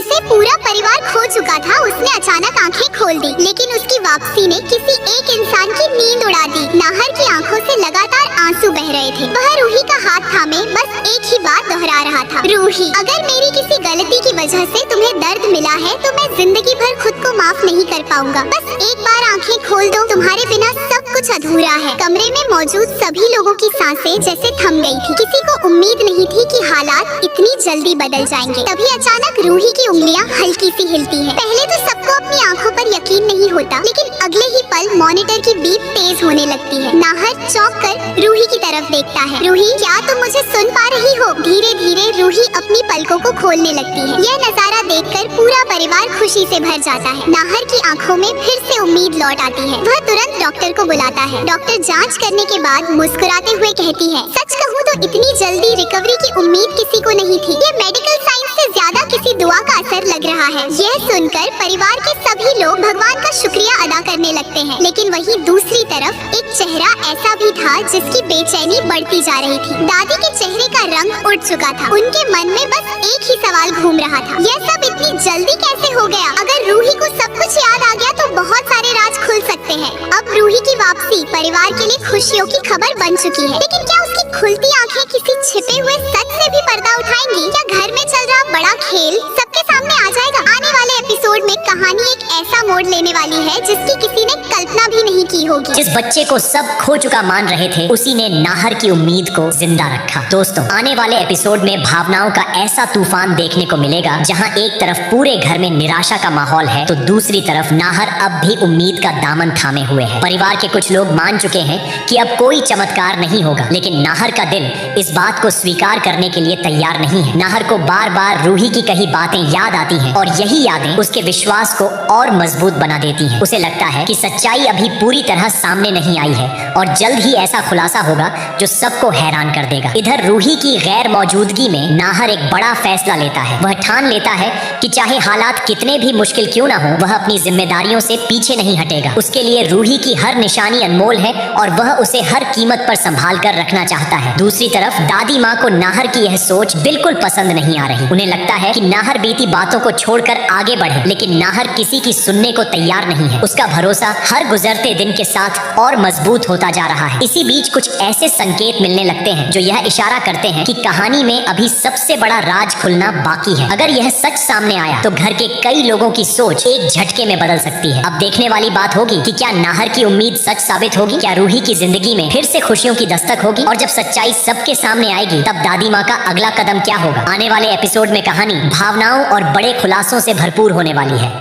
जिसे पूरा परिवार खो चुका था, उसने अचानक आंखें खोल दी, लेकिन उसकी वापसी ने किसी एक इंसान की नींद उड़ा दी। नाहर की आंखों से लगातार आंसू बह रहे थे। वह रूही का हाथ थामे बस एक ही बात दोहरा रहा था, रूही, अगर मेरी किसी गलती की वजह से तुम्हें दर्द मिला है तो मैं जिंदगी भर खुद को माफ नहीं कर पाऊंगा। बस एक बार आंखें खोल दो, तुम्हारे बिना सब कुछ अधूरा है। कमरे में मौजूद सभी लोगों की सांसें जैसे थम गई थी। किसी को उम्मीद नहीं थी कि हालात इतनी जल्दी बदल जाएंगे। तभी अचानक रूही की उंगलियां हल्की सी हिलती हैं। पहले तो सबको अपनी आंखों पर यकीन नहीं होता, लेकिन अगले ही पल मॉनिटर की बीप तेज होने लगती है। नाहर चौंक कर रूही की तरफ देखता है। रूही, क्या तुम मुझे सुन पा रही हो? धीरे धीरे रूही अपनी पलकों को खोलने लगती है। यह नजारा देखकर पूरा परिवार खुशी से भर जाता है। नाहर की आंखों में फिर से उम्मीद लौट आती है। वह तुरंत डॉक्टर को बुलाता है। डॉक्टर जांच करने के बाद मुस्कुराते हुए कहती है, सच कहूँ तो इतनी जल्दी रिकवरी की उम्मीद किसी को नहीं थी। ये मेडिकल साइंस से ज्यादा किसी दुआ का असर लग रहा है। यह सुनकर परिवार के सभी लोग भगवान का शुक्रिया अदा करने लगते हैं। लेकिन वहीं दूसरी तरफ एक चेहरा ऐसा भी था जिसकी बेचैनी बढ़ती जा रही थी। दादी के चेहरे का रंग उड़ चुका था। उनके मन में बस एक ही सवाल घूम रहा था, यह सब इतनी जल्दी कैसे हो गया? अगर रूही को सब कुछ याद आ गया तो बहुत सारे राज खुल सकते हैं। अब रूही की वापसी परिवार के लिए खुशियों की खबर बन चुकी है। लेकिन क्या उसकी खुलती आंखें किसी छिपे हुए सच से भी पर्दा उठाएंगी? क्या घर में चल रहा बड़ा खेल सबके सामने आ जाएगा? आने वाले एपिसोड में कहानी एक ऐसा मोड़ लेने वाली है जिसकी किसी ने कल्पना भी नहीं की होगी। जिस बच्चे को सब खो चुका मान रहे थे, उसी ने नाहर की उम्मीद को जिंदा रखा। दोस्तों, आने वाले एपिसोड में भावनाओं का ऐसा तूफान देखने को मिलेगा जहां एक तरफ पूरे घर में निराशा का माहौल है तो दूसरी तरफ नाहर अब भी उम्मीद का दामन थामे हुए है। परिवार के कुछ लोग मान चुके हैं कि अब कोई चमत्कार नहीं होगा, लेकिन नाहर का दिल इस बात को स्वीकार करने के लिए तैयार नहीं है। नाहर को बार बार रूही की कही बातें याद आती हैं और यही यादें उसके विश्वास को और मजबूत बना देती हैं। उसे लगता है कि सच्चाई अभी पूरी तरह सामने नहीं आई है और जल्द ही ऐसा खुलासा होगा जो सबको हैरान कर देगा। इधर रूही की गैर मौजूदगी में नाहर एक बड़ा फैसला लेता है। वह ठान लेता है कि चाहे हालात कितने भी मुश्किल क्यों ना हो, वह अपनी जिम्मेदारियों से पीछे नहीं हटेगा। उसके लिए रूही की हर निशानी अनमोल है और वह उसे हर कीमत पर संभाल कर रखना चाहता है। दूसरी तरफ दादी माँ को नाहर की यह सोच बिल्कुल पसंद नहीं आ रही। उन्हें लगता है कि नाहर बीती बातों को छोड़कर आगे बढ़े, लेकिन नाहर किसी की सुनने को तैयार नहीं है। उसका भरोसा हर गुजरते दिन के साथ और मजबूत होता जा रहा है। इसी बीच कुछ ऐसे संकेत मिलने लगते हैं जो यह इशारा करते हैं कि कहानी में अभी सबसे बड़ा राज खुलना बाकी है। अगर यह सच सामने आया तो घर के कई लोगों की सोच एक झटके में बदल सकती है। अब देखने वाली बात होगी कि क्या नाहर की उम्मीद सच साबित होगी, क्या रूही की जिंदगी में फिर से खुशियों की दस्तक होगी, और जब सच्चाई सबके सामने आएगी तब दादी माँ का अगला कदम क्या होगा। आने वाले एपिसोड में कहानी भावनाओं और बड़े खुलासों से भरपूर होने वाली है।